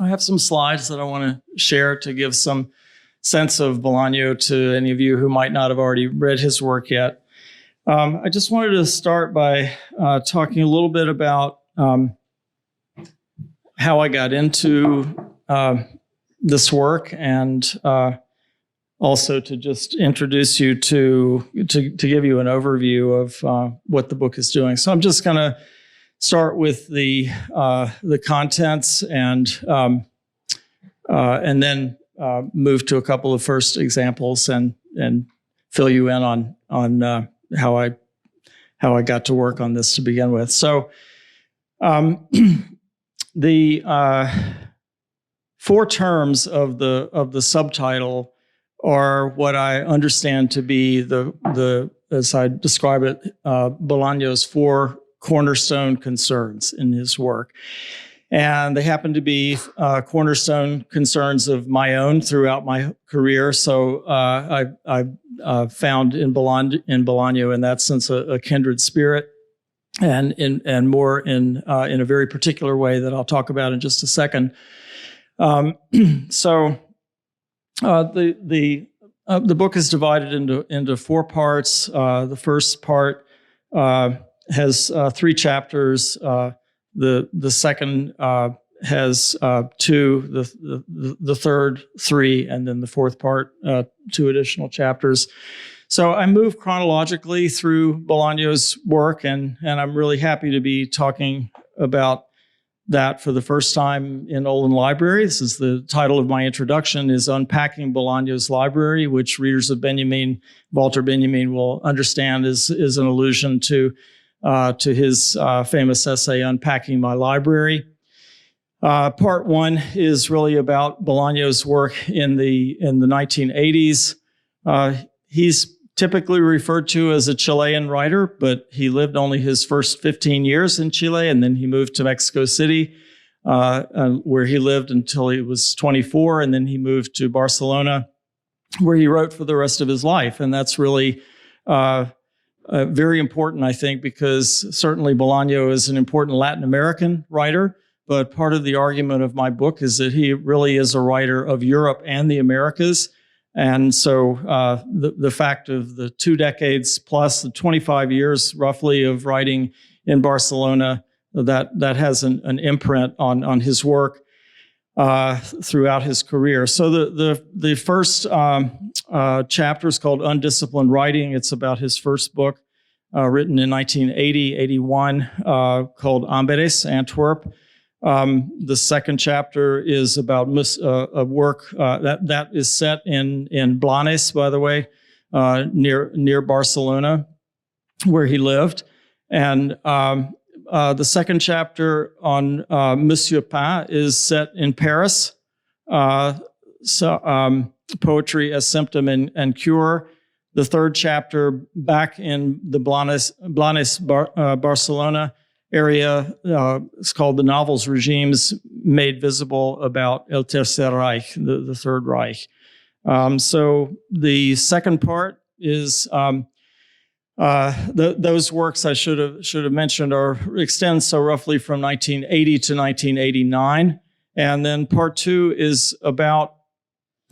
I have some slides that I want to share to give some sense of Bolaño to any of you who might not have already read his work yet. I just wanted to start by talking a little bit about how I got into this work, and also to just introduce you to give you an overview of what the book is doing. So I'm just going to start with the contents and then move to a couple of first examples and fill you in on how I got to work on this to begin with. So the four terms of the subtitle are what I understand to be the as I describe it, Bolaño's four cornerstone concerns in his work. And they happen to be cornerstone concerns of my own throughout my career. So I found in Bolaño, in that sense, a kindred spirit, and more in a very particular way that I'll talk about in just a second. So the book is divided into four parts. The first part has 3 chapters. The second has 2. The third 3, and then the fourth part 2 additional chapters. So I move chronologically through Bolaño's work, and I'm really happy to be talking about that for the first time in Olin Library. This is the title of my introduction, is Unpacking Bolaño's Library, which readers of Walter Benjamin will understand is an allusion to his famous essay, Unpacking My Library. Part 1 is really about Bolaño's work in the 1980s. He's typically referred to as a Chilean writer, but he lived only his first 15 years in Chile, and then he moved to Mexico City, where he lived until he was 24, and then he moved to Barcelona, where he wrote for the rest of his life. And that's really very important, I think, because certainly Bolaño is an important Latin American writer, but part of the argument of my book is that he really is a writer of Europe and the Americas. And so the fact of the 2 decades plus the 25 years roughly of writing in Barcelona, that has an imprint on his work throughout his career. So the first chapter is called Undisciplined Writing. It's about his first book written in 1980-81 called Amberes, Antwerp. The second chapter is about a work that is set in Blanes, by the way, near Barcelona, where he lived. And the second chapter on Monsieur Pain is set in Paris. Poetry as Symptom and Cure. The third chapter back in the Blanes, Barcelona area is called The Novels Regimes Made Visible, about El Tercer Reich, the Third Reich. So the second part is those works I should have mentioned extend so roughly from 1980 to 1989, and then part 2 is about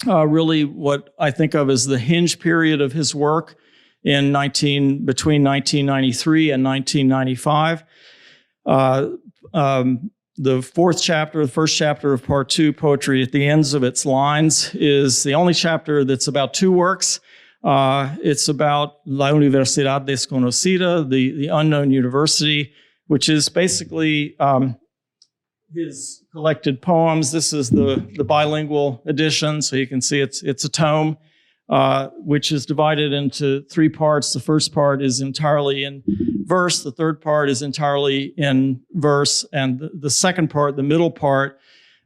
really what I think of as the hinge period of his work between 1993 and 1995. The fourth chapter, the first chapter of part 2, Poetry at the Ends of Its Lines, is the only chapter that's about 2 works. It's about La Universidad Desconocida, the unknown university, which is basically his collected poems. This is the bilingual edition, so you can see it's a tome, which is divided into 3 parts. The first part is entirely in verse. The third part is entirely in verse. And the second part, the middle part,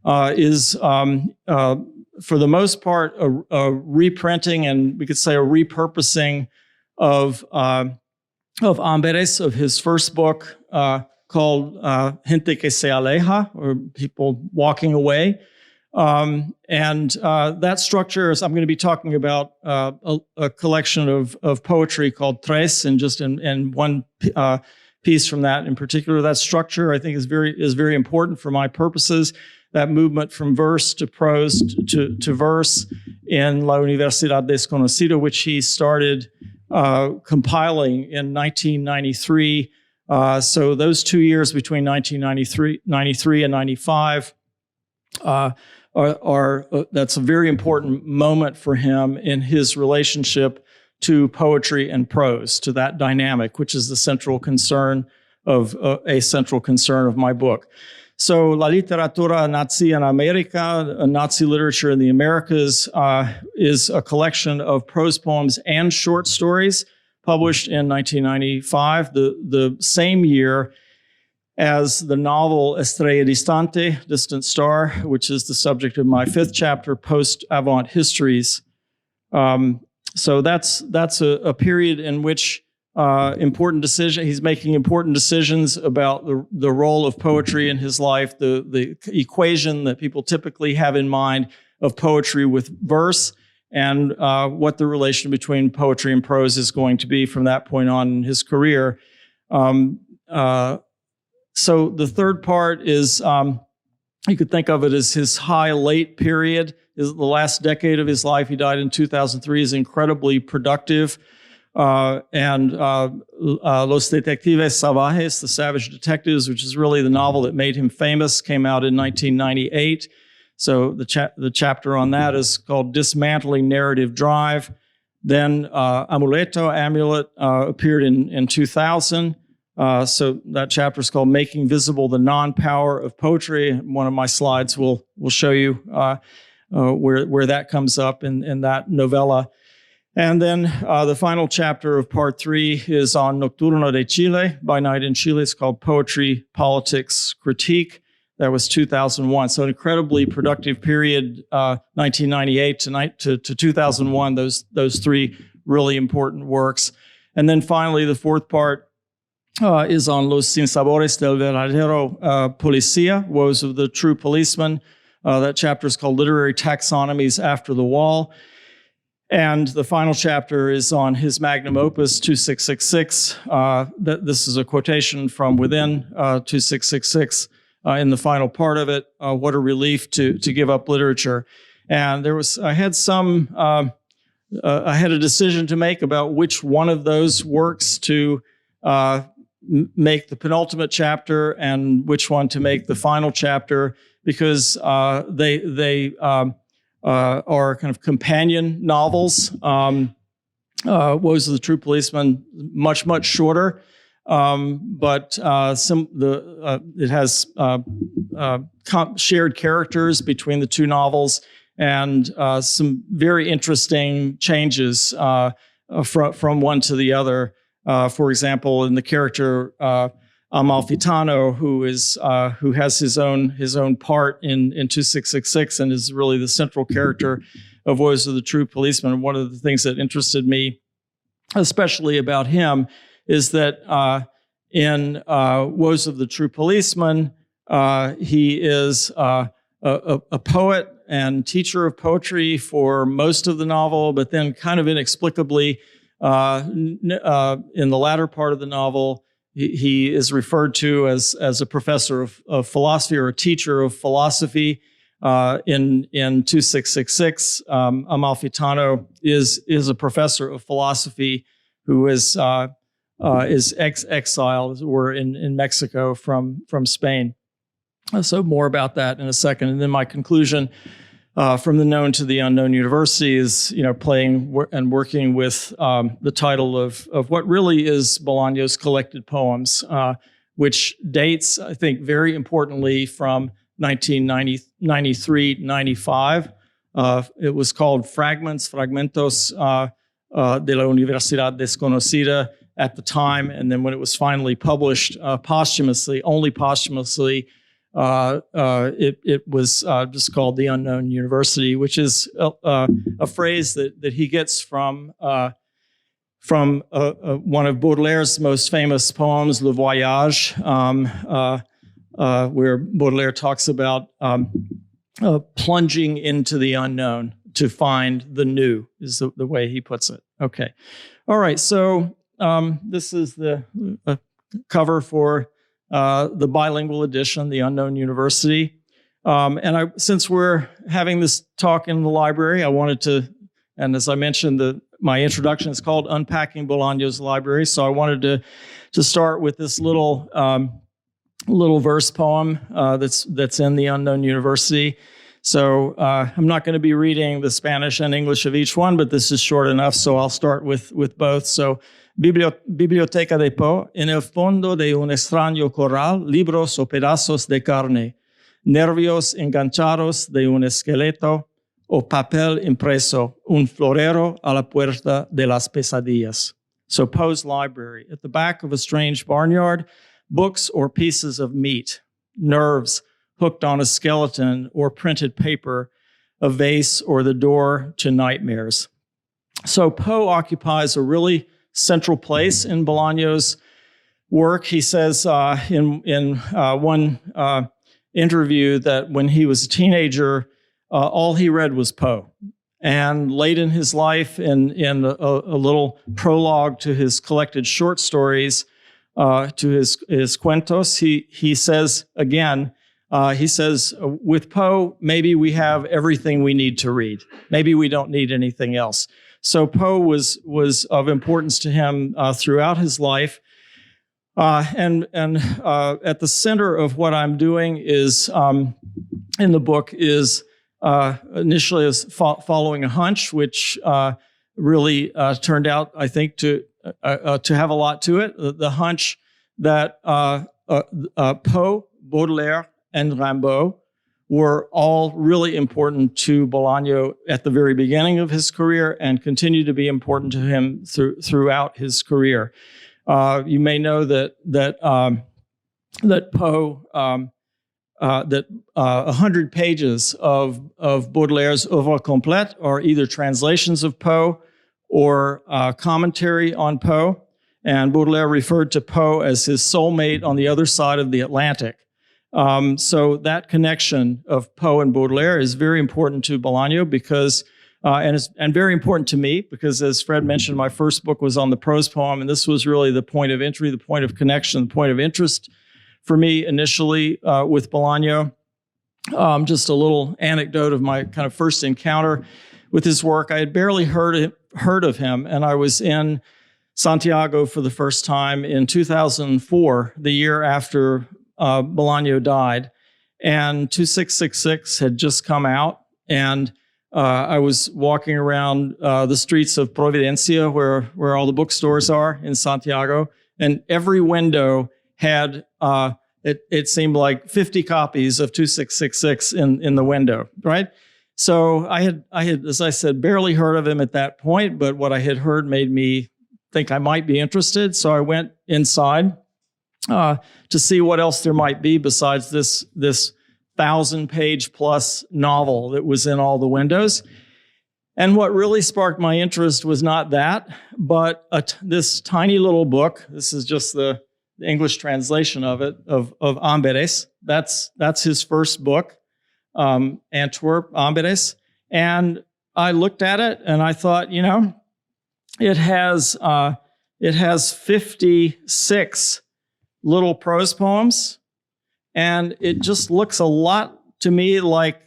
is, for the most part, a reprinting, and we could say a repurposing of Amberes, of his first book, called Gente que se aleja, or People Walking Away. That structure is, I'm going to be talking about a collection of poetry called Tres, and just in one piece from that in particular. That structure, I think, is very important for my purposes. that movement from verse to prose to verse in La Universidad Desconocida, which he started compiling in 1993. So those 2 years between 1993 and 95 that's a very important moment for him in his relationship to poetry and prose, to that dynamic, which is the central concern of a central concern of my book. So La Literatura Nazi en America, Nazi literature in the Americas, is a collection of prose poems and short stories published in 1995, the same year as the novel Estrella Distante, Distant Star, which is the subject of my 5th chapter, Post-Avant Histories. So that's a period in which he's making important decisions about the role of poetry in his life, the equation that people typically have in mind of poetry with verse, and what the relation between poetry and prose is going to be from that point on in his career. So the third part is, you could think of it as his high-late period. The last decade of his life, he died in 2003, is incredibly productive. And Los Detectives Salvajes, The Savage Detectives, which is really the novel that made him famous, came out in 1998. So the chapter on that is called Dismantling Narrative Drive. Then Amulet, appeared in 2000. So that chapter is called Making Visible the Non-Power of Poetry. One of my slides will show you where that comes up in that novella. And then the final chapter of part 3 is on Nocturno de Chile, By Night in Chile. It's called Poetry, Politics, Critique. That was 2001. So an incredibly productive period, 1998 to 2001, those 3 really important works. And then finally, the fourth part is on Los Sinsabores del Verdadero Policía, Woes of the True Policeman. That chapter is called Literary Taxonomies After the Wall. And the final chapter is on his magnum opus, 2666. This is a quotation from within 2666 in the final part of it. What a relief to give up literature. And I had a decision to make about which one of those works to make the penultimate chapter and which one to make the final chapter, because they are kind of companion novels. Woes of the True Policeman, much shorter, but it has shared characters between the 2 novels, and some very interesting changes from one to the other. For example, in the character Amalfitano, who has his own part in 2666 and is really the central character of Woes of the True Policeman. And one of the things that interested me, especially about him, is that in Woes of the True Policeman, he is a poet and teacher of poetry for most of the novel, but then kind of inexplicably, in the latter part of the novel, he is referred to as a professor of philosophy, or a teacher of philosophy. In 2666, Amalfitano is a professor of philosophy who is exiled, as it were, in Mexico from Spain. So more about that in a second. And then my conclusion, from the known to the unknown university, is playing and working with the title of what really is Bolaño's collected poems, which dates, I think, very importantly from 1993-95. It was called Fragmentos de la Universidad Desconocida at the time, and then when it was finally published only posthumously, it was just called The Unknown University, which is a phrase that he gets from one of Baudelaire's most famous poems, Le Voyage, where Baudelaire talks about plunging into the unknown to find the new, is the way he puts it. Okay. All right. So this is the cover for the bilingual edition, The Unknown University. Since we're having this talk in the library, I wanted to, and as I mentioned, my introduction is called Unpacking Bolaño's Library. So I wanted to start with this little verse poem that's in the Unknown University. So I'm not going to be reading the Spanish and English of each one, but this is short enough, so I'll start with both. So, Biblioteca de Poe, en el fondo de un extraño corral, libros o pedazos de carne, nervios enganchados de un esqueleto o papel impreso, un florero a la puerta de las pesadillas. So Poe's library, at the back of a strange barnyard, books or pieces of meat, nerves hooked on a skeleton or printed paper, a vase or the door to nightmares. So Poe occupies a really central place in Bolaño's work. He says in one interview that when he was a teenager, all he read was Poe. And late in his life, in a little prologue to his collected short stories, to his cuentos, he says again, with Poe, maybe we have everything we need to read. Maybe we don't need anything else. So Poe was of importance to him throughout his life. And at the center of what I'm doing is, in the book, is initially is following a hunch, which really turned out, I think, to have a lot to it. The hunch that Poe, Baudelaire, and Rimbaud were all really important to Bolaño at the very beginning of his career and continue to be important to him throughout his career. You may know that Poe, 100 pages of Baudelaire's Œuvre complète are either translations of Poe or commentary on Poe. And Baudelaire referred to Poe as his soulmate on the other side of the Atlantic. So that connection of Poe and Baudelaire is very important to Bolaño because, and very important to me because, as Fred mentioned, my first book was on the prose poem, and this was really the point of entry, the point of connection, the point of interest for me initially with Bolaño. Just a little anecdote of my kind of first encounter with his work. I had barely heard of him, and I was in Santiago for the first time in 2004, the year after Bolaño died, and 2666 had just come out, and I was walking around the streets of Providencia, where all the bookstores are in Santiago, and every window had it seemed like 50 copies of 2666 in the window, right? So I had, as I said, barely heard of him at that point, but what I had heard made me think I might be interested. So I went inside to see what else there might be besides this 1,000-page plus novel that was in all the windows. And what really sparked my interest was not that, but this tiny little book. This is just the English translation of it, of Amberes. That's his first book, Antwerp, Amberes. And I looked at it and I thought, it has 56 little prose poems, and it just looks a lot to me like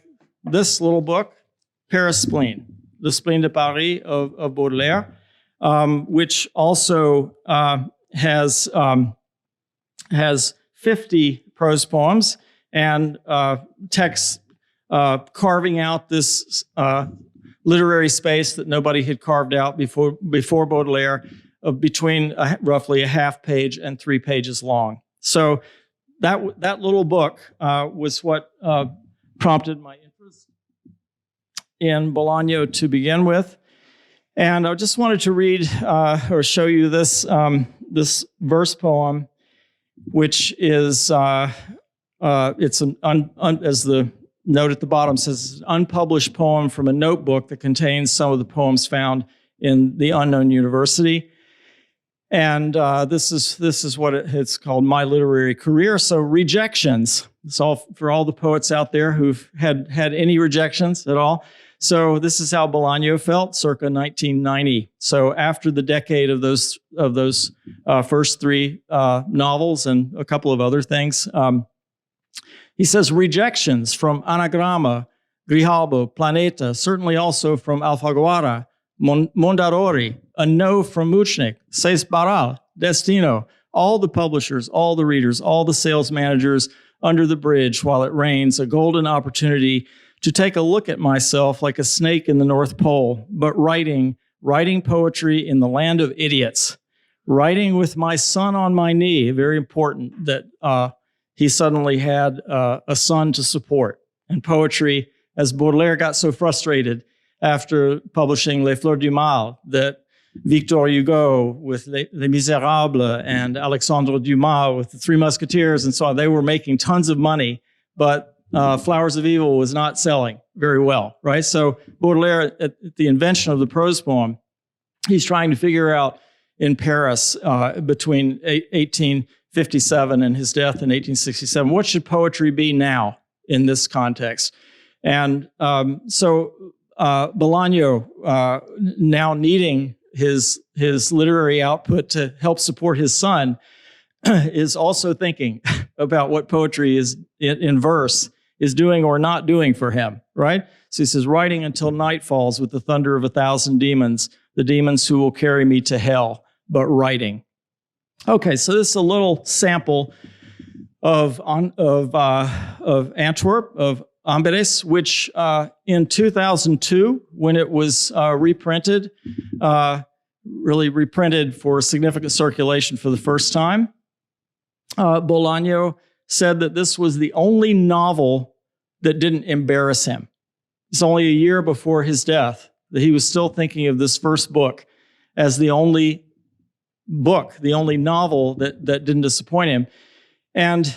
this little book, Paris Spleen, the Spleen de Paris of Baudelaire, which also has 50 prose poems and texts carving out this literary space that nobody had carved out before Baudelaire, of between roughly a half page and 3 pages long. So that little book was what prompted my interest in Bolaño to begin with. And I just wanted to read or show you this verse poem, which is it's as the note at the bottom says, an unpublished poem from a notebook that contains some of the poems found in the Unknown University. And this is what it's called, My Literary Career. So rejections. It's all for all the poets out there who've had any rejections at all. So this is how Bolaño felt circa 1990. So after the decade of those first 3 novels and a couple of other things, He says rejections from Anagramma, Grijalbo, Planeta, certainly also from Alfaguara, Mondadori, a no from Muchnik, Seis Barral, Destino, all the publishers, all the readers, all the sales managers under the bridge while it rains, a golden opportunity to take a look at myself like a snake in the North Pole, but writing poetry in the land of idiots, writing with my son on my knee. Very important that he suddenly had a son to support. And poetry, as Baudelaire got so frustrated after publishing Les Fleurs du Mal, that Victor Hugo with Les Misérables and Alexandre Dumas with the Three Musketeers and so on, they were making tons of money, but Flowers of Evil was not selling very well, right? So Baudelaire, at the invention of the prose poem, he's trying to figure out in Paris between 1857 and his death in 1867, what should poetry be now in this context? And so Bolaño, now needing his literary output to help support his son, is also thinking about what poetry is in verse is doing or not doing for him, right? So he says, writing until night falls with the thunder of 1,000 demons, the demons who will carry me to hell, but writing. Okay, so this is a little sample of Antwerp, of Amberes, which in 2002, when it was reprinted, really reprinted for significant circulation for the first time, Bolaño said that this was the only novel that didn't embarrass him. It's only a year before his death that he was still thinking of this first book as the only book, the only novel that didn't disappoint him. And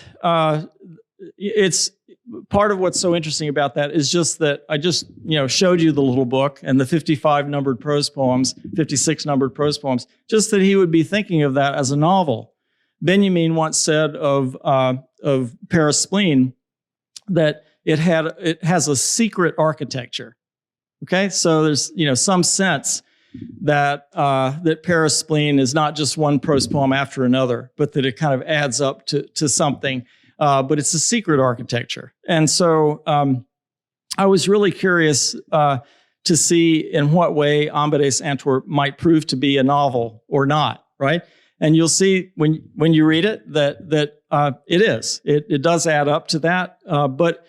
it's part of what's so interesting about that is just that I just showed you the little book and the 55 numbered prose poems, 56 numbered prose poems, just that he would be thinking of that as a novel. Benjamin once said of Paris Spleen that it has a secret architecture. Okay, so there's some sense that that Paris Spleen is not just one prose poem after another, but that it kind of adds up to something. But it's a secret architecture, and so I was really curious to see in what way Amberes Antwerp might prove to be a novel or not, right? And you'll see when you read it that it is. It does add up to that. But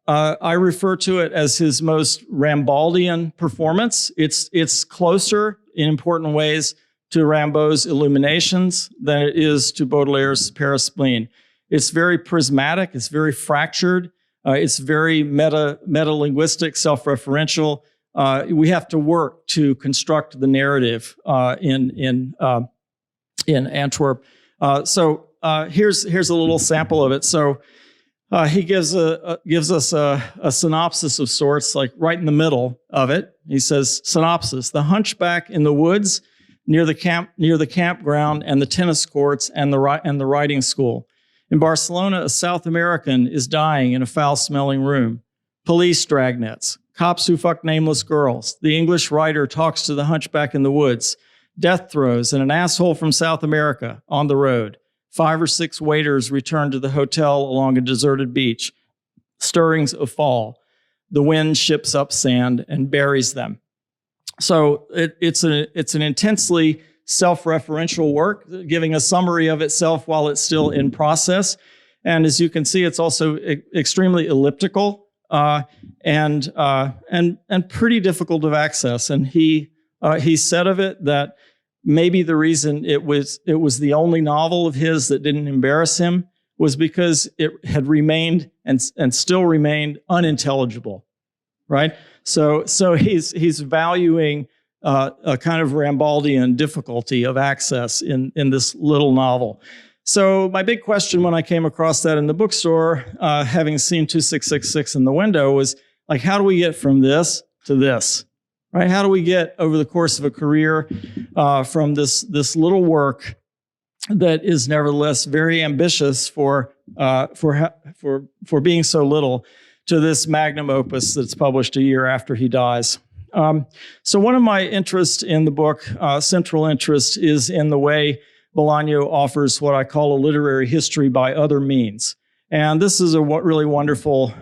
I refer to it as his most Rambaldian performance. It's closer in important ways to Rimbaud's Illuminations than it is to Baudelaire's Paris Spleen. It's very prismatic. It's very fractured. It's very meta-linguistic, self-referential. We have to work to construct the narrative in Antwerp. So here's a little sample of it. So he gives us a synopsis of sorts, like right in the middle of it. He says, synopsis: the hunchback in the woods near the campground and the tennis courts and the riding school. In Barcelona, a South American is dying in a foul-smelling room. Police dragnets, cops who fuck nameless girls. The English writer talks to the hunchback in the woods. Death throes and an asshole from South America on the road. 5 or 6 waiters return to the hotel along a deserted beach. Stirrings of fall. The wind ships up sand and buries them. So it's an intensely self-referential work, giving a summary of itself while it's still in process. And as you can see, it's also extremely elliptical and pretty difficult of access. And he said of it that maybe the reason it was the only novel of his that didn't embarrass him was because it had remained and still remained unintelligible, right? So he's valuing a kind of Rambaldian difficulty of access in this little novel. So my big question when I came across that in the bookstore, having seen 2666 in the window, was like, how do we get from this to this? Right? How do we get over the course of a career from this little work that is nevertheless very ambitious for being so little to this magnum opus that's published a year after he dies? So one of my interests in the book, central interest, is in the way Bolaño offers what I call a literary history by other means. And this is a really wonderful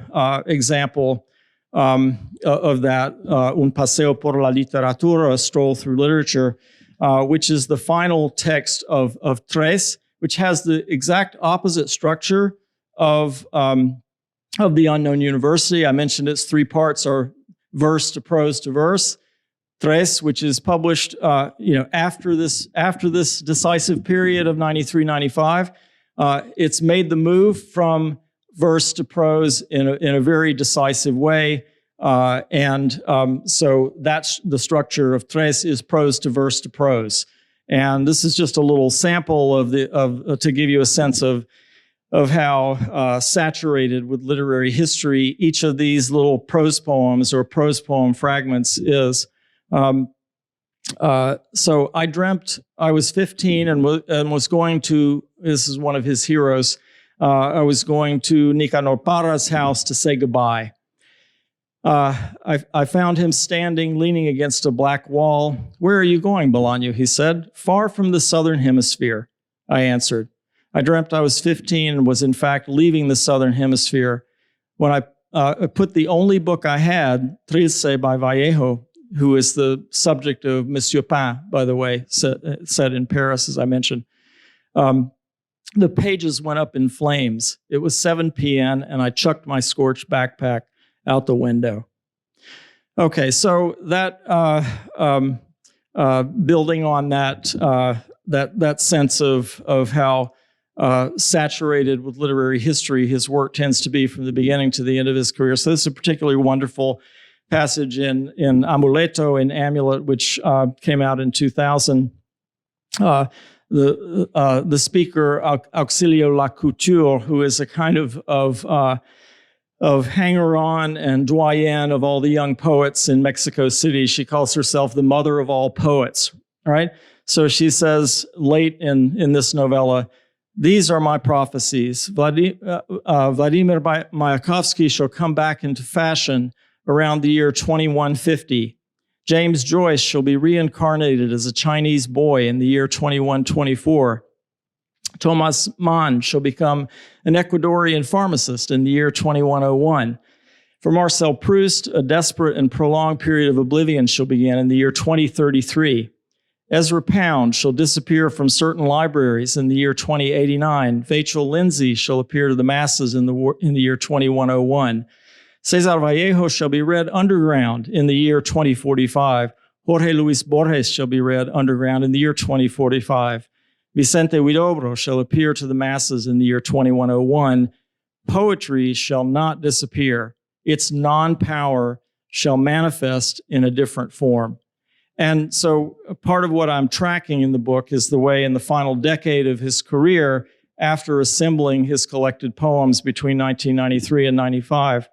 example of that, Un paseo por la literatura, a stroll through literature, which is the final text of Tres, which has the exact opposite structure of the Unknown University. I mentioned its 3 parts are verse to prose to verse. Tres, which is published after this decisive period of 93-95. It's made the move from verse to prose in a very decisive way. So that's the structure of Tres, is prose to prose. And this is just a little sample to give you a sense of how saturated with literary history each of these little prose poems or prose poem fragments is. So I dreamt I was 15 and was going to, this is one of his heroes, I was going to Nicanor Parra's house to say goodbye. I found him standing, leaning against a black wall. "Where are you going, Bolaño?" he said. "Far from the southern hemisphere," I answered. I dreamt I was 15 and was in fact leaving the southern hemisphere when I put the only book I had, Trilce by Vallejo, who is the subject of Monsieur Pain, by the way, set in Paris, as I mentioned. The pages went up in flames. It was 7 p.m. and I chucked my scorched backpack out the window. Okay, so that building on that sense of how saturated with literary history his work tends to be from the beginning to the end of his career. So this is a particularly wonderful passage in Amuleto, in Amulet, which came out in 2000. The speaker, Auxilio La Couture, who is a kind of hanger-on and doyenne of all the young poets in Mexico City. She calls herself the mother of all poets, all right? So she says late in this novella, "These are my prophecies. Vladimir Mayakovsky shall come back into fashion around the year 2150. James Joyce shall be reincarnated as a Chinese boy in the year 2124. Thomas Mann shall become an Ecuadorian pharmacist in the year 2101. For Marcel Proust, a desperate and prolonged period of oblivion shall begin in the year 2033. Ezra Pound shall disappear from certain libraries in the year 2089. Vachel Lindsay shall appear to the masses in the year 2101. Cesar Vallejo shall be read underground in the year 2045. Jorge Luis Borges shall be read underground in the year 2045. Vicente Huidobro shall appear to the masses in the year 2101. Poetry shall not disappear. Its non-power shall manifest in a different form." And so part of what I'm tracking in the book is the way in the final decade of his career, after assembling his collected poems between 1993 and 95,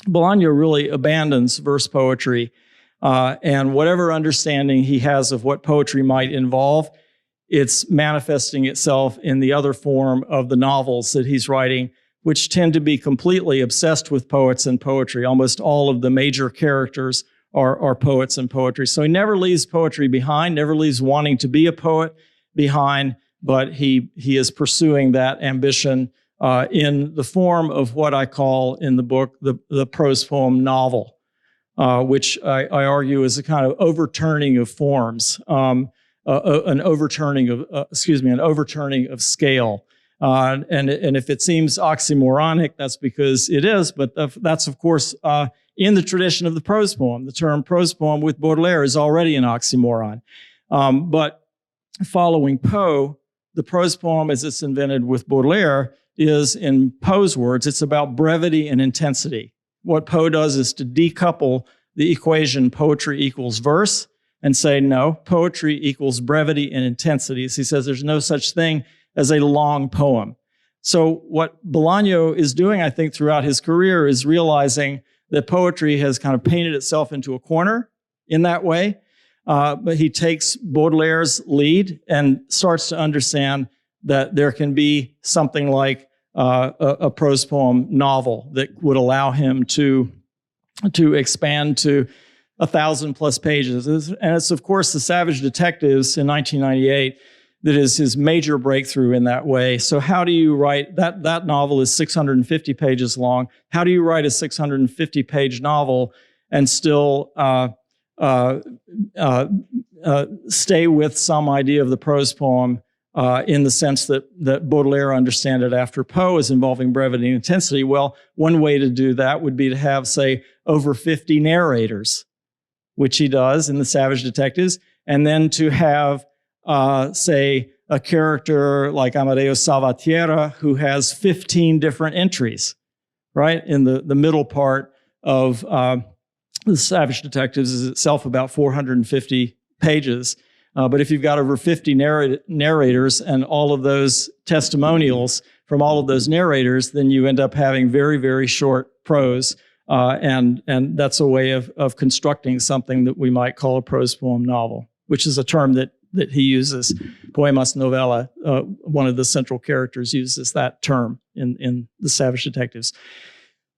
Bolaño really abandons verse poetry, and whatever understanding he has of what poetry might involve, it's manifesting itself in the other form of the novels that he's writing, which tend to be completely obsessed with poets and poetry. Almost all of the major characters are poets and poetry. So he never leaves poetry behind, never leaves wanting to be a poet behind, but he is pursuing that ambition in the form of what I call in the book the prose poem novel, which I argue is a kind of overturning of forms, an overturning of scale. And if it seems oxymoronic, that's because it is, but that's of course in the tradition of the prose poem. The term prose poem with Baudelaire is already an oxymoron. But following Poe, the prose poem as it's invented with Baudelaire is, in Poe's words, it's about brevity and intensity. What Poe does is to decouple the equation poetry equals verse and say, no, poetry equals brevity and intensity. So he says there's no such thing as a long poem. So what Bolaño is doing, I think, throughout his career is realizing that poetry has kind of painted itself into a corner in that way. But he takes Baudelaire's lead and starts to understand that there can be something like a prose poem novel that would allow him to expand to 1,000+ pages. And it's, of course, The Savage Detectives in 1998 that is his major breakthrough in that way. So how do you write, that novel is 650 pages long. How do you write a 650-page novel and still stay with some idea of the prose poem in the sense that Baudelaire understand it after Poe as involving brevity and intensity? Well, one way to do that would be to have, say, over 50 narrators, which he does in The Savage Detectives, and then to have, say, a character like Amadeo Salvatierra who has 15 different entries, right? In the middle part of The Savage Detectives is itself about 450 pages. But if you've got over 50 narrators and all of those testimonials from all of those narrators, then you end up having very, very short prose. And that's a way of constructing something that we might call a prose poem novel, which is a term that he uses. Poemas novela, one of the central characters, uses that term in The Savage Detectives.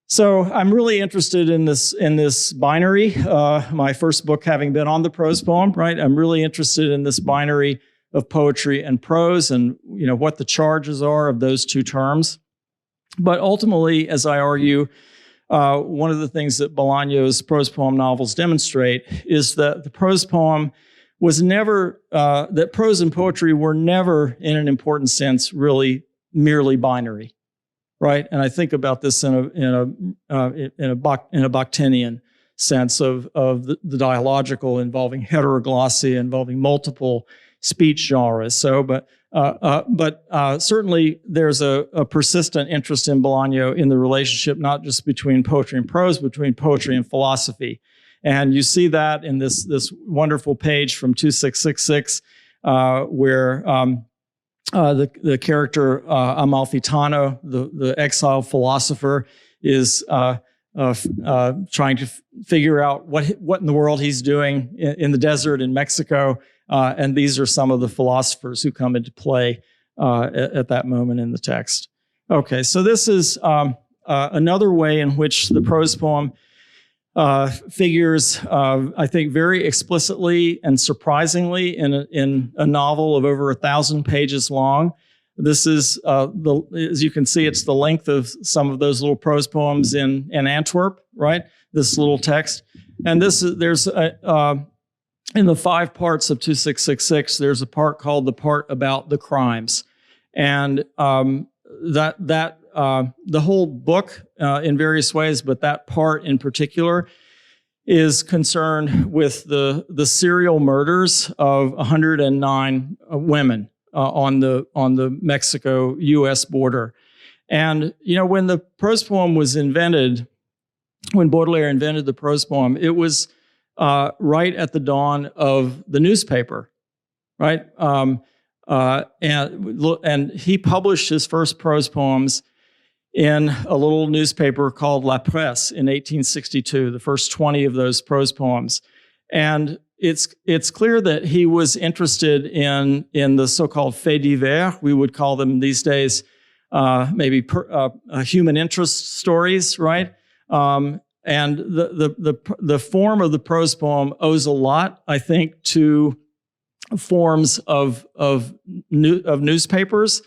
So I'm really interested in this binary. My first book having been on the prose poem, right? I'm really interested in this binary of poetry and prose, and what the charges are of those two terms. But ultimately, as I argue, one of the things that Bolaño's prose poem novels demonstrate is that the prose poem was never, that prose and poetry were never, in an important sense, really merely binary. Right, and I think about this in a Bakhtinian sense of the dialogical, involving heteroglossia, involving multiple speech genres. So, but certainly there's a persistent interest in Bolaño in the relationship not just between poetry and prose, but between poetry and philosophy, and you see that in this wonderful page from 2666, where the character Amalfitano, the exiled philosopher, is trying to figure out what in the world he's doing in the desert in Mexico, and these are some of the philosophers who come into play at that moment in the text. Okay, so this is another way in which the prose poem figures, I think, very explicitly and surprisingly in a novel of over 1,000 pages long. This is, as you can see, it's the length of some of those little prose poems in Antwerp, right? This little text. And there's in the 5 parts of 2666, there's a part called the part about the crimes. And the whole book in various ways, but that part in particular is concerned with the serial murders of 109 women on the Mexico-U.S. border. And when the prose poem was invented, when Baudelaire invented the prose poem, it was right at the dawn of the newspaper, right? And he published his first prose poems in a little newspaper called La Presse in 1862, the first 20 of those prose poems. And it's clear that he was interested in the so-called faits divers. We would call them these days maybe human interest stories, right? And the form of the prose poem owes a lot, I think, to forms of newspapers.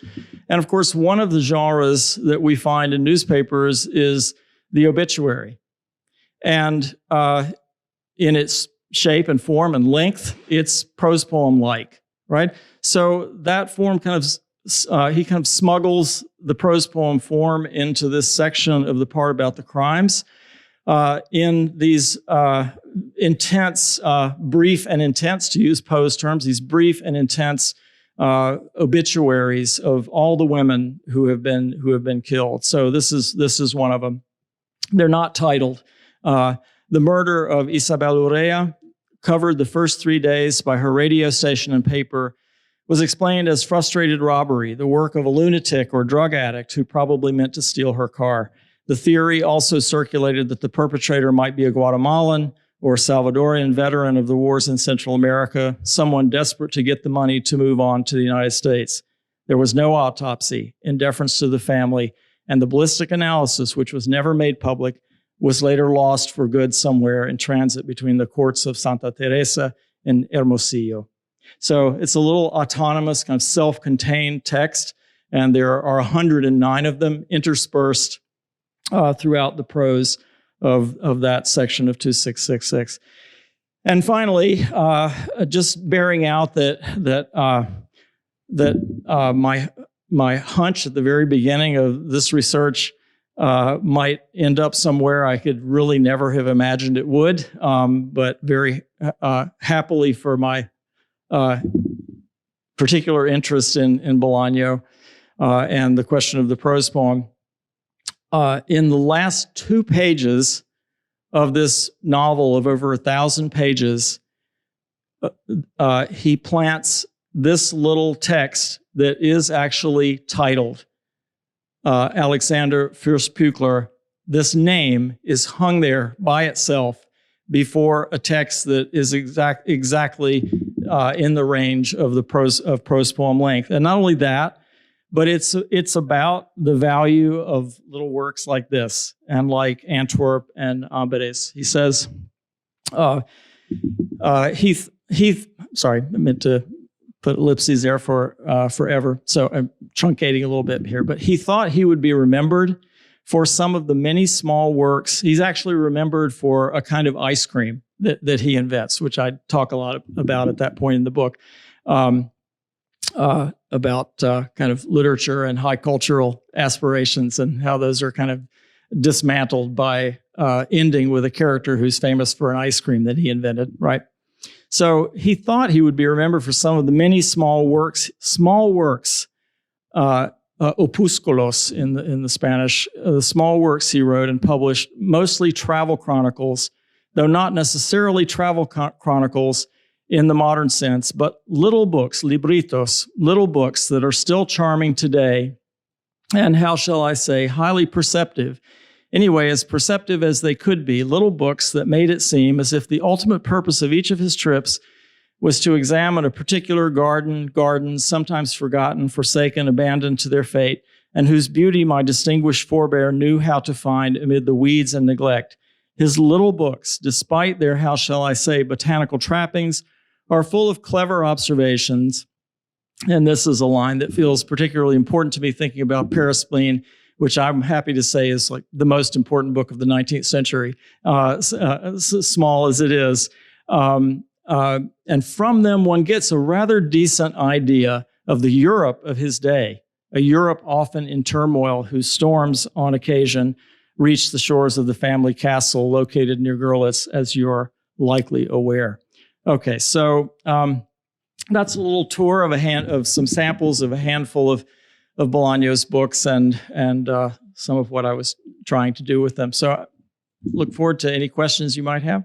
And of course, one of the genres that we find in newspapers is the obituary. And in its shape and form and length, it's prose poem-like, right? So that form he kind of smuggles the prose poem form into this section of the part about the crimes in these intense, brief and intense, to use Poe's terms, these brief and intense obituaries of all the women who have been killed. So this is one of them. They're not titled. The murder of Isabel Urrea, covered the first 3 days by her radio station and paper, was explained as frustrated robbery, the work of a lunatic or drug addict who probably meant to steal her car. The theory also circulated that the perpetrator might be a Guatemalan or Salvadorian veteran of the wars in Central America, someone desperate to get the money to move on to the United States. There was no autopsy in deference to the family, and the ballistic analysis, which was never made public, was later lost for good somewhere in transit between the courts of Santa Teresa and Hermosillo. So it's a little autonomous, kind of self-contained text, and there are 109 of them interspersed throughout the prose of that section of 2666. And finally, just bearing out that my hunch at the very beginning of this research might end up somewhere I could really never have imagined it would, but very happily for my particular interest in Bolaño and the question of the prose poem. In the last 2 pages of this novel of over 1,000 pages, he plants this little text that is actually titled Alexander Fürstpückler. This name is hung there by itself before a text that is exactly in the range of the prose poem length. And not only that, but it's about the value of little works like this and like Antwerp and Amberes. He says, sorry, I meant to put ellipses there for forever. So I'm truncating a little bit here, but he thought he would be remembered for some of the many small works. He's actually remembered for a kind of ice cream that he invents, which I talk a lot about at that point in the book. About kind of literature and high cultural aspirations and how those are kind of dismantled by ending with a character who's famous for an ice cream that he invented, right? So he thought he would be remembered for some of the many small works, opusculos in the Spanish, the small works he wrote and published, mostly travel chronicles, though not necessarily travel chronicles in the modern sense, but little books, libritos, little books that are still charming today, and how shall I say, highly perceptive. Anyway, as perceptive as they could be, little books that made it seem as if the ultimate purpose of each of his trips was to examine a particular gardens sometimes forgotten, forsaken, abandoned to their fate, and whose beauty my distinguished forebear knew how to find amid the weeds and neglect. His little books, despite their, how shall I say, botanical trappings, are full of clever observations. And this is a line that feels particularly important to me thinking about Paraspleen, which I'm happy to say is like the most important book of the 19th century, small as it is. And from them, one gets a rather decent idea of the Europe of his day, a Europe often in turmoil, whose storms on occasion reach the shores of the family castle located near Görlitz, as you're likely aware. Okay, so that's a little tour of some samples of a handful of Bolaño's books and some of what I was trying to do with them. So I look forward to any questions you might have.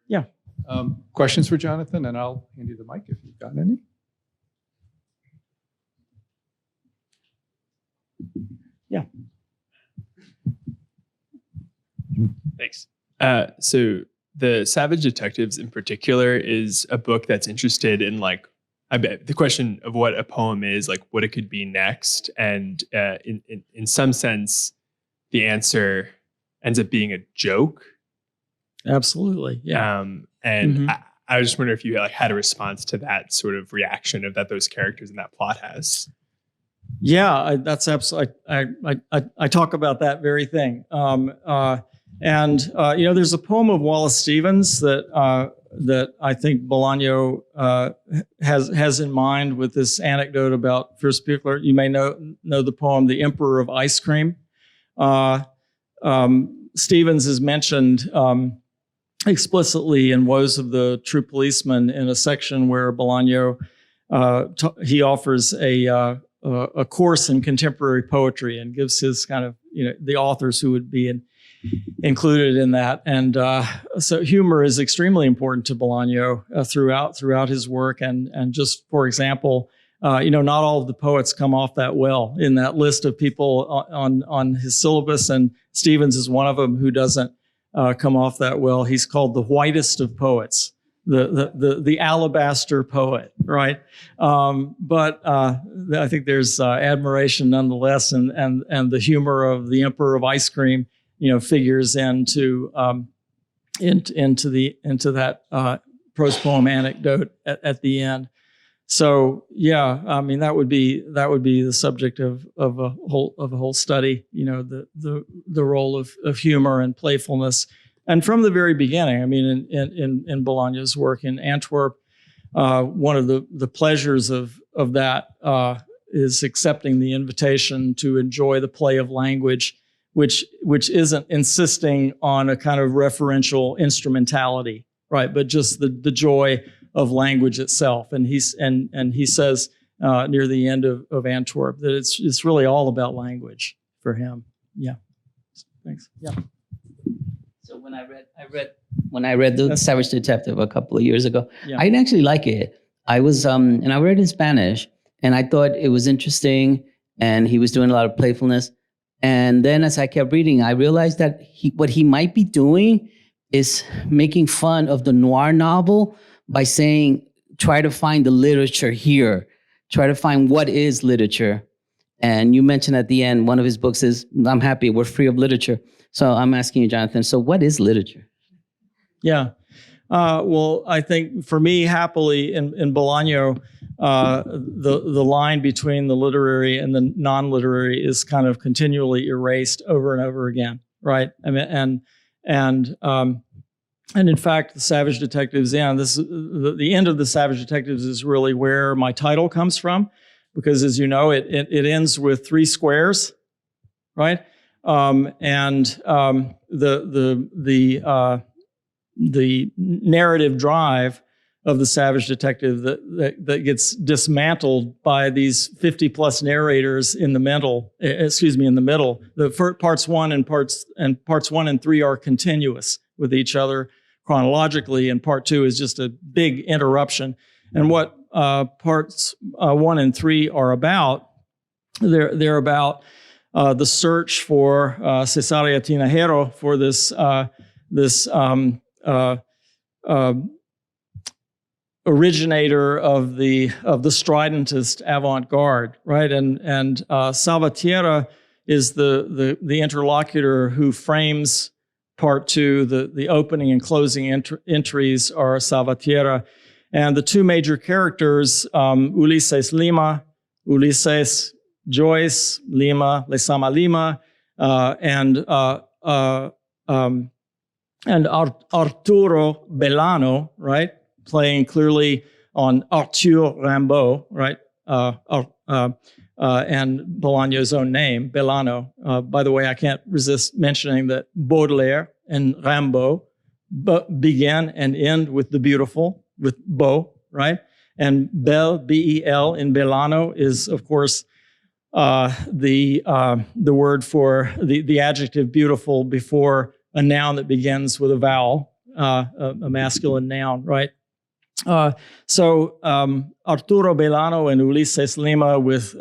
Yeah. Questions for Jonathan, and I'll hand you the mic if you've got any. Yeah. Thanks. So the Savage Detectives in particular is a book that's interested in like, I bet the question of what a poem is, like what it could be next. And in some sense, the answer ends up being a joke. Absolutely. Yeah. And I was just wondering if you like had a response to that sort of reaction of that those characters in that plot has. Yeah, that's absolutely. I talk about that very thing. There's a poem of Wallace Stevens that I think Bolaño has in mind with this anecdote about Fürstpückler. You may know the poem "The Emperor of Ice Cream." Stevens is mentioned explicitly in Woes of the True Policeman in a section where Bolaño he offers a course in contemporary poetry and gives his kind of the authors who would be included in that. And so humor is extremely important to Bolaño throughout his work. And just for example, not all of the poets come off that well in that list of people on his syllabus. And Stevens is one of them who doesn't come off that well. He's called the whitest of poets. the alabaster poet, right? But I think there's admiration nonetheless, and the humor of the Emperor of Ice Cream, figures into that prose poem anecdote at the end. So yeah, I mean that would be the subject of a whole study. The role of humor and playfulness. And from the very beginning, I mean, in Bolaño's work in Antwerp, one of the pleasures of that is accepting the invitation to enjoy the play of language, which isn't insisting on a kind of referential instrumentality, right? But just the joy of language itself. And he says near the end of Antwerp that it's really all about language for him. Yeah. Thanks. Yeah. So when I read the Savage Detective a couple of years ago, Yeah. I didn't actually like it. I was and I read it in Spanish, and I thought it was interesting, and he was doing a lot of playfulness. And then as I kept reading, I realized that what he might be doing is making fun of the noir novel by saying, try to find the literature here, try to find what is literature. And you mentioned at the end, one of his books is, I'm happy, we're free of literature. So I'm asking you, Jonathan, so what is literature? Yeah. Well, I think for me, happily, in Bolaño, the line between the literary and the non-literary is kind of continually erased over and over again, right? I mean, and in fact, the Savage Detectives end. The end of the Savage Detectives is really where my title comes from, because as you know, it ends with 3 squares, right? The narrative drive of the Savage Detective that gets dismantled by these 50 plus narrators in the middle. The parts 1 and 3 are continuous with each other chronologically, and part 2 is just a big interruption. And what parts 1 and 3 are about, they're about the search for Cesárea Tinajero, for this originator of the stridentist avant-garde, right? And Salvatierra is the interlocutor who frames part 2. The opening and closing entries are Salvatierra, and the 2 major characters, Ulises Lima, Ulises Joyce Lima, Lesama Lima, and Arturo Belano, right? Playing clearly on Arthur Rimbaud, right? And Bolaño's own name, Belano. By the way, I can't resist mentioning that Baudelaire and Rimbaud begin and end with the beautiful, with beau, right? And belle, B-E-L, in Belano is, of course, the word for the adjective beautiful before a noun that begins with a vowel, a masculine noun, right? So Arturo Belano and Ulises Lima with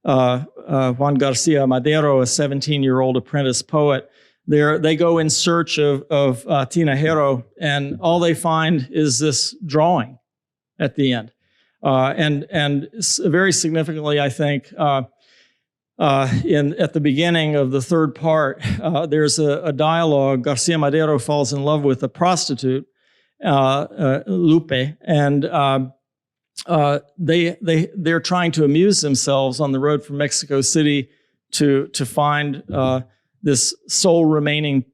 Juan Garcia Madero, a 17-year-old apprentice poet, they go in search of Tinajero, and all they find is this drawing at the end. And very significantly, I think, at the beginning of the 3rd part, there's a dialogue. Garcia Madero falls in love with a prostitute, Lupe, and they're trying to amuse themselves on the road from Mexico City to find this sole remaining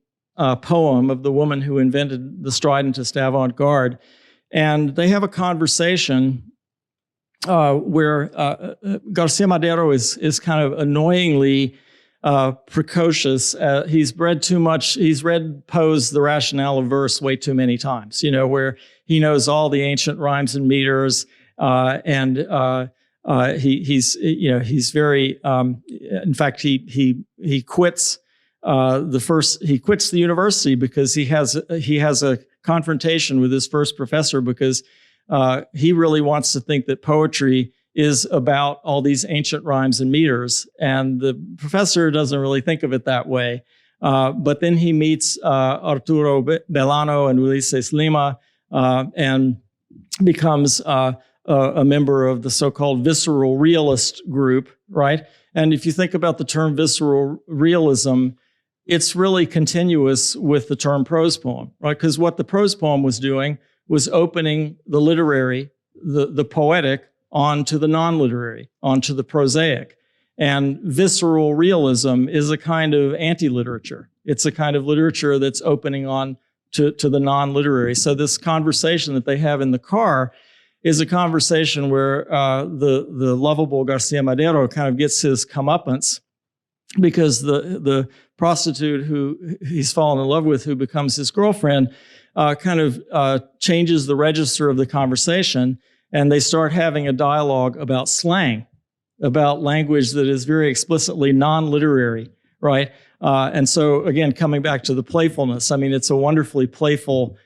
poem of the woman who invented the stridentist avant-garde, and they have a conversation where Garcia Madero is kind of annoyingly precocious. He's read too much. He's read Poe's The Rationale of Verse way too many times, where he knows all the ancient rhymes and meters, and he's very. In fact, he quits he quits the university because he has a confrontation with his first professor because he really wants to think that poetry is about all these ancient rhymes and meters. And the professor doesn't really think of it that way. But then he meets Arturo Belano and Ulises Lima, and becomes a member of the so-called visceral realist group, right? And if you think about the term visceral realism, it's really continuous with the term prose poem, right? Because what the prose poem was doing was opening the literary, the poetic, onto the non-literary, onto the prosaic. And visceral realism is a kind of anti-literature. It's a kind of literature that's opening on to the non-literary. So this conversation that they have in the car is a conversation where the lovable Garcia Madero kind of gets his comeuppance because the prostitute who he's fallen in love with, who becomes his girlfriend, kind of changes the register of the conversation, and they start having a dialogue about slang, about language that is very explicitly non-literary, right? And so, again, coming back to the playfulness, I mean, it's a wonderfully playful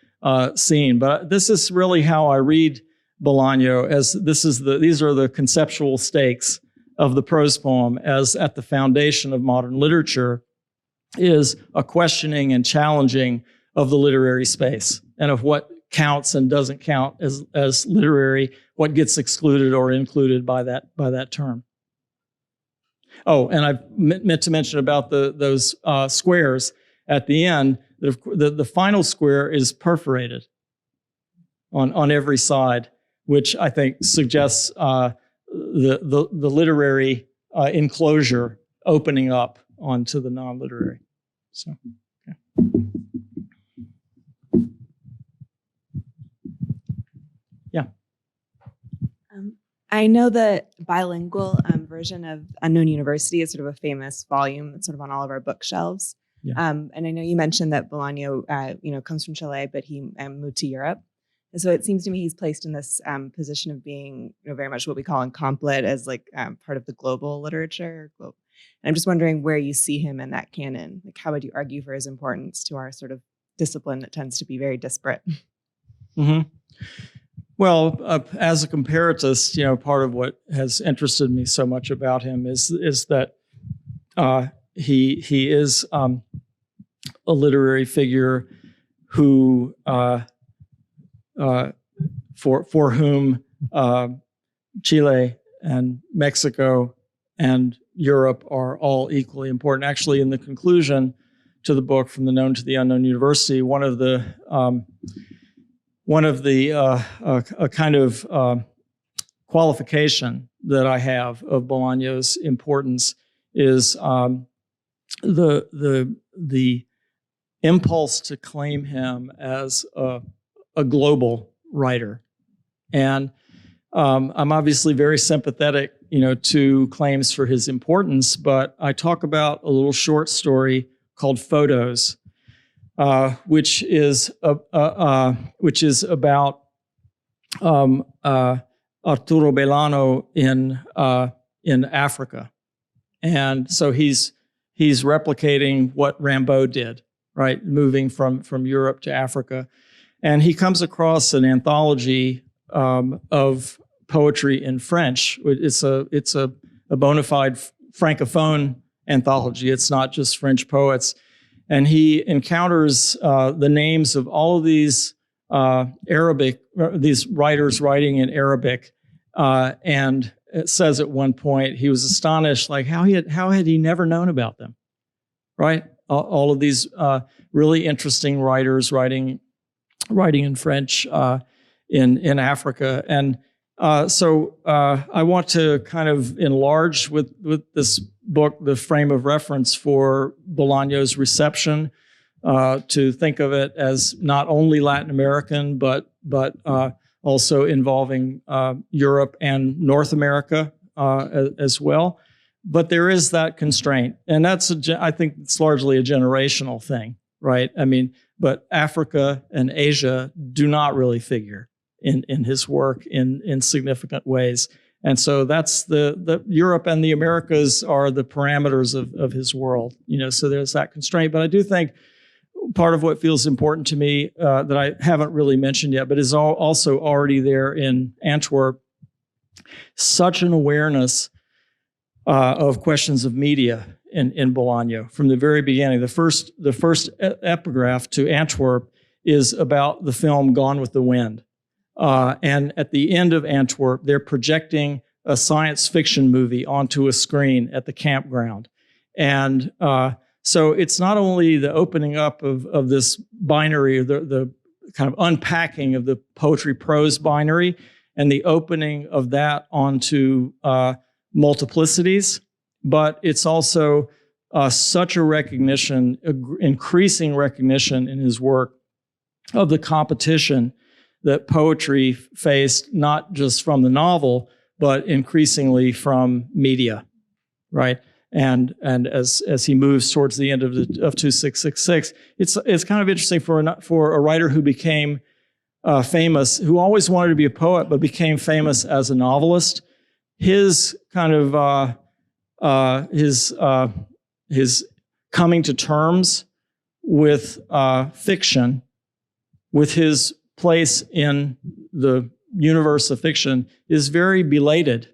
scene. But this is really how I read Bolaño, as these are the conceptual stakes of the prose poem, as at the foundation of modern literature is a questioning and challenging of the literary space and of what counts and doesn't count as literary, what gets excluded or included by that term. Oh, and I meant to mention about those squares at the end. The final square is perforated on every side, which I think suggests the literary enclosure opening up onto the non-literary. So, okay. Yeah. I know the bilingual version of Unknown University is sort of a famous volume that's sort of on all of our bookshelves. Yeah. And I know you mentioned that Bolaño, comes from Chile, but he moved to Europe. And so it seems to me he's placed in this position of being, very much what we call incomplet, as like part of the global literature. And I'm just wondering where you see him in that canon. Like, how would you argue for his importance to our sort of discipline that tends to be very disparate? Mm-hmm. Well, as a comparatist, part of what has interested me so much about him is that he is a literary figure who for whom Chile and Mexico and Europe are all equally important. Actually, in the conclusion to the book, From the Known to the Unknown University, one of the kind of qualification that I have of Bolaño's importance is the impulse to claim him as a global writer. And I'm obviously very sympathetic, to claims for his importance, but I talk about a little short story called Photos, which is about Arturo Belano in Africa, and so he's replicating what Rimbaud did, right, moving from Europe to Africa, and he comes across an anthology of poetry in French. It's a bona fide francophone anthology. It's not just French poets. And he encounters the names of all of these these writers writing in Arabic, and it says at one point he was astonished, like how had he never known about them, right? All of these really interesting writers writing in French in Africa, and so I want to kind of enlarge with this book the frame of reference for Bolaño's reception, to think of it as not only Latin American, but also involving Europe and North America as well. But there is that constraint, and I think it's largely a generational thing, right? I mean, but Africa and Asia do not really figure in his work in significant ways. And so that's the Europe and the Americas are the parameters of his world, so there's that constraint. But I do think part of what feels important to me that I haven't really mentioned yet, but is also already there in Antwerp, such an awareness of questions of media in Bolaño from the very beginning. The first epigraph to Antwerp is about the film Gone with the Wind. And at the end of Antwerp, they're projecting a science fiction movie onto a screen at the campground. And so it's not only the opening up of this binary, the kind of unpacking of the poetry-prose binary, and the opening of that onto multiplicities, but it's also such a recognition, increasing recognition in his work of the competition that poetry faced, not just from the novel, but increasingly from media, right? And as he moves towards the end of 2666, it's kind of interesting for a writer who became famous, who always wanted to be a poet, but became famous as a novelist. His kind of his coming to terms with fiction, with his place in the universe of fiction, is very belated.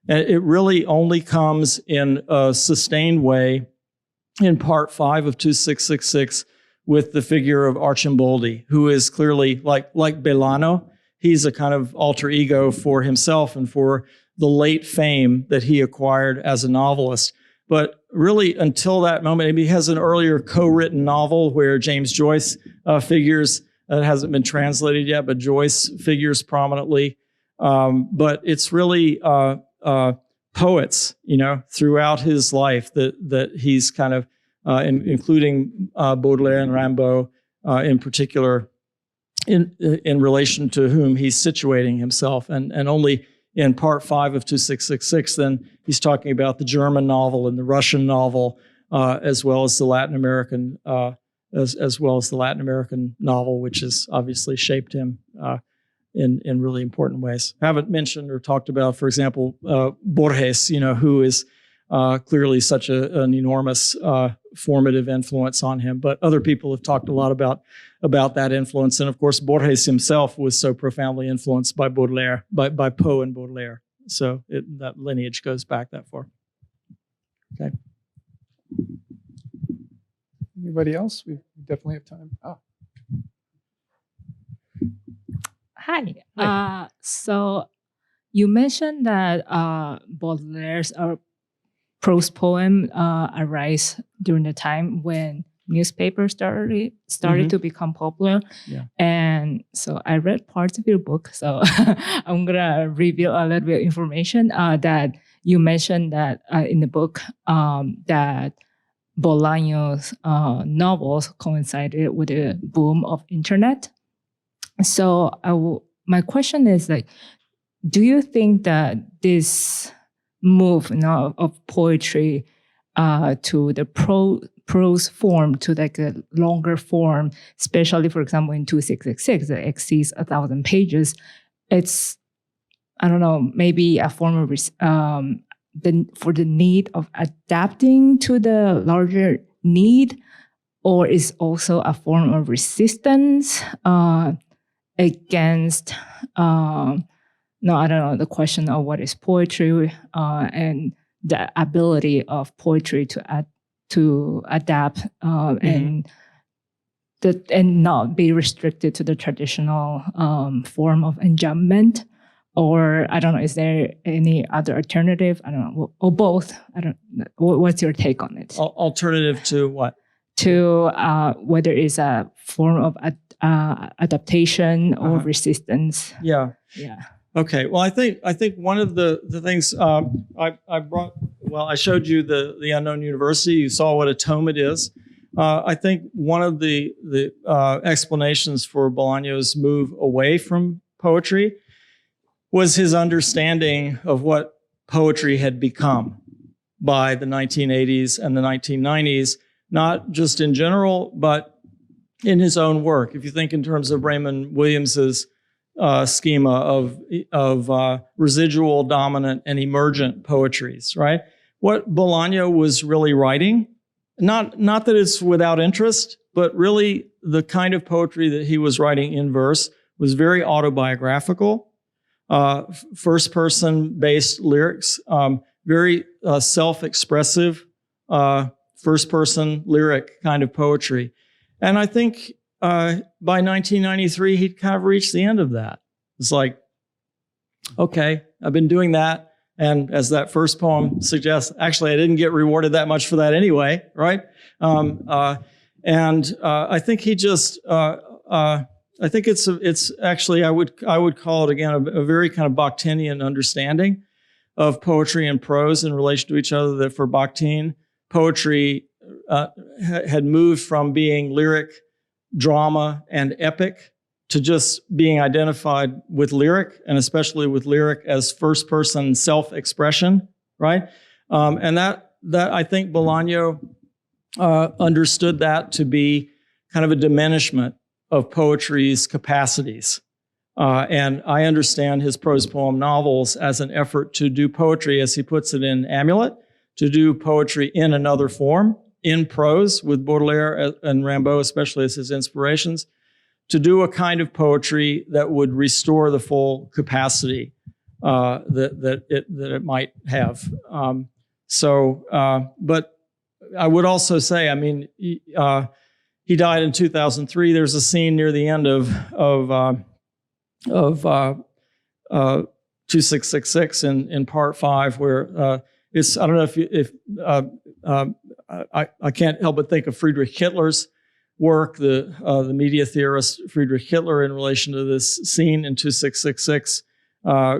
And it really only comes in a sustained way in part 5 of 2666 with the figure of Arcimboldi, who is clearly like Bolaño. He's a kind of alter ego for himself and for the late fame that he acquired as a novelist. But really, until that moment, he has an earlier co-written novel where James Joyce figures. It hasn't been translated yet, but Joyce figures prominently. But it's really poets, throughout his life that he's kind of, including Baudelaire and Rimbaud in particular, in relation to whom he's situating himself. And only in part 5 of 2666, then he's talking about the German novel and the Russian novel, as well as the Latin American, as well as the Latin American novel, which has obviously shaped him in really important ways. I haven't mentioned or talked about, for example, Borges, who is clearly such an enormous formative influence on him. But other people have talked a lot about that influence. And of course, Borges himself was so profoundly influenced by Baudelaire, by Poe and Baudelaire. So that lineage goes back that far. Okay. Anybody else? We definitely have time. Hi. So you mentioned that Baudelaire's prose poem arise during the time when newspapers started to become popular. Yeah. And so I read parts of your book. So I'm gonna reveal a little bit of information that you mentioned that in the book that Bolaño's novels coincided with the boom of internet. So my question is do you think that this move of poetry to the prose form, to a longer form, especially, for example, in 2666, that exceeds 1,000 pages, it's, I don't know, maybe a form of for the need of adapting to the larger need, or is also a form of resistance against, the question of what is poetry and the ability of poetry to adapt and not be restricted to the traditional form of enjambment. Or I don't know, is there any other alternative? I don't know, or both. I don't. What's your take on it? Alternative to what? To whether it's a form of adaptation or resistance. Yeah. Yeah. Okay. Well, I think one of the things I brought. Well, I showed you the Unknown University. You saw what a tome it is. I think one of the explanations for Bolaño's move away from poetry was his understanding of what poetry had become by the 1980s and the 1990s, not just in general, but in his own work. If you think in terms of Raymond Williams's schema of residual, dominant, and emergent poetries, right? What Bolaño was really writing, not that it's without interest, but really the kind of poetry that he was writing in verse was very autobiographical, first-person based lyrics, very self-expressive, first-person lyric kind of poetry. And I think by 1993, he'd kind of reached the end of that. It's like, okay, I've been doing that. And as that first poem suggests, actually, I didn't get rewarded that much for that anyway, right? I think he just, I think it's actually, I would call it again a very kind of Bakhtinian understanding of poetry and prose in relation to each other. That for Bakhtin, poetry had moved from being lyric, drama, and epic to just being identified with lyric, and especially with lyric as first-person self-expression, right? And that I think Bolaño understood that to be kind of a diminishment of poetry's capacities. And I understand his prose poem novels as an effort to do poetry, as he puts it in Amulet, to do poetry in another form, in prose, with Baudelaire and Rimbaud especially as his inspirations, to do a kind of poetry that would restore the full capacity that it might have. But I would also say, I mean, he died in 2003. There's a scene near the end of 2666 in part 5 where it's, I don't know if I can't help but think of Friedrich Hitler's work, the media theorist Friedrich Hitler, in relation to this scene in 2666.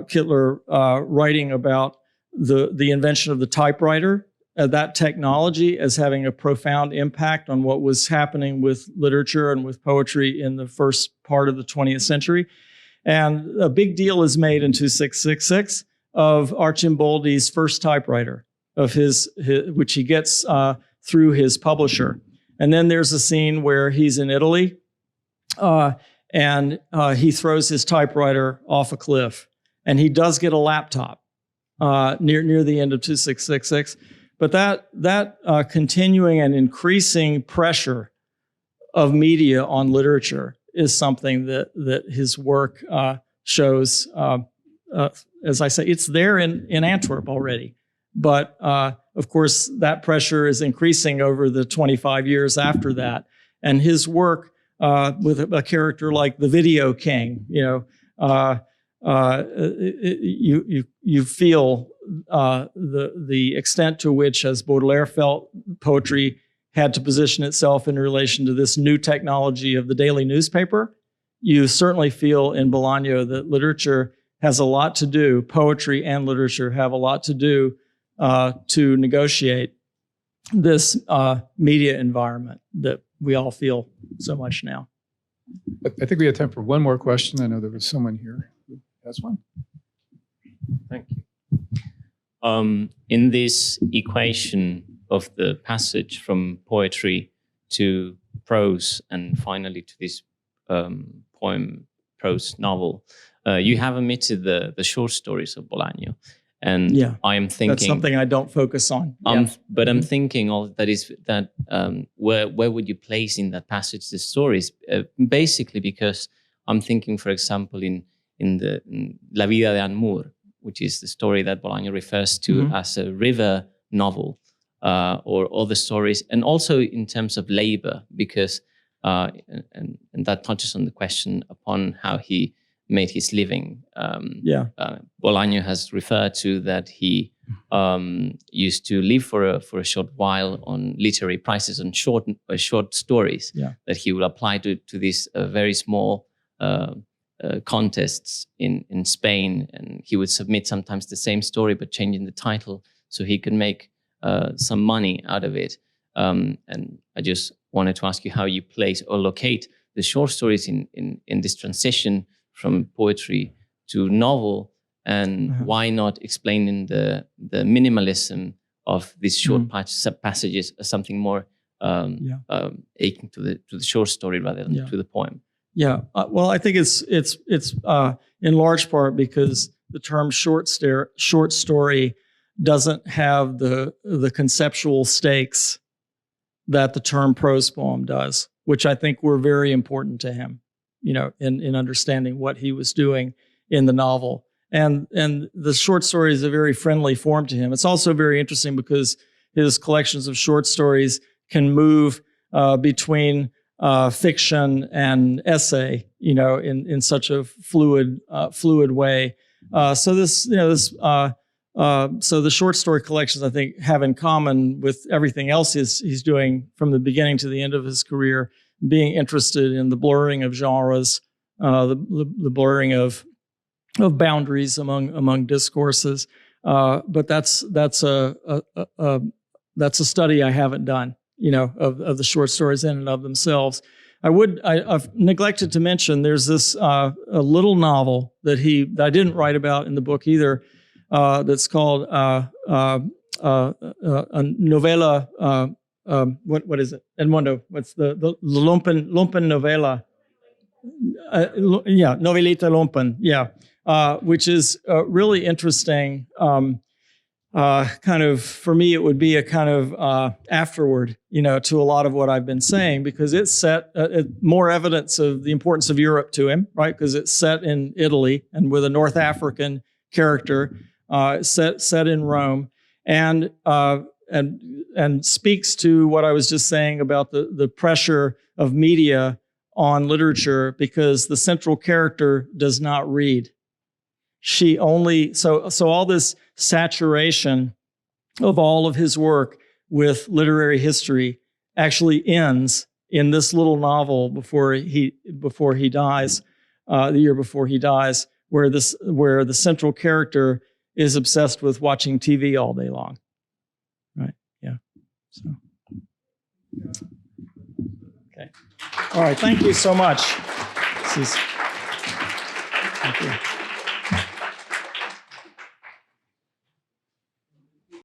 Hitler writing about the invention of the typewriter, that technology as having a profound impact on what was happening with literature and with poetry in the first part of the 20th century. And a big deal is made in 2666 of Archimboldi's first typewriter, of his which he gets through his publisher. And then there's a scene where he's in Italy and he throws his typewriter off a cliff. And he does get a laptop near the end of 2666. But that continuing and increasing pressure of media on literature is something that his work shows. As I say, it's there in Antwerp already. But of course, that pressure is increasing over the 25 years after that. And his work with a character like the Video King, you feel the extent to which, as Baudelaire felt, poetry had to position itself in relation to this new technology of the daily newspaper. You certainly feel in Bolaño that literature has a lot to do, poetry and literature have a lot to do to negotiate this media environment that we all feel so much now. I think we have time for one more question. I know there was someone here who has one. Thank you. In this equation of the passage from poetry to prose and finally to this poem prose novel, you have omitted the short stories of Bolaño. And yeah, I am thinking that's something I don't focus on. But I'm thinking where would you place in that passage the stories? Basically, because I'm thinking, for example, in La Vida de Anmour, which is the story that Bolaño refers to as a river novel, or other stories, and also in terms of labor, because and that touches on the question upon how he made his living. Bolaño has referred to that he used to live for a short while on literary prizes on short stories that he would apply to these very small contests in Spain, and he would submit sometimes the same story but changing the title so he could make some money out of it. And I just wanted to ask you how you place or locate the short stories in this transition from poetry to novel, and why not explaining the minimalism of these short passages as something more aching to the short story rather than to the poem. Yeah, well, I think it's in large part because the term short story doesn't have the conceptual stakes that the term prose poem does, which I think were very important to him, in understanding what he was doing in the novel. And the short story is a very friendly form to him. It's also very interesting because his collections of short stories can move between fiction and essay, in such a fluid way. So the short story collections, I think, have in common with everything else he's doing from the beginning to the end of his career, being interested in the blurring of genres, the blurring of boundaries among discourses. But that's a study I haven't done, of the short stories in and of themselves. I've neglected to mention there's this a little novel that I didn't write about in the book either. That's called a novela. What is it? Edmundo, what's the lumpen novela? Novelita lumpen. Yeah, which is really interesting. Kind of, for me, it would be a kind of afterward, to a lot of what I've been saying, because it's set more evidence of the importance of Europe to him, right? Because it's set in Italy and with a North African character, set in Rome, and speaks to what I was just saying about the pressure of media on literature, because the central character does not read. She only, so all this saturation of all of his work with literary history actually ends in this little novel before he dies, the year before he dies, where the central character is obsessed with watching TV all day long. Right? Yeah. So. Okay. All right. Thank you so much. Thank you.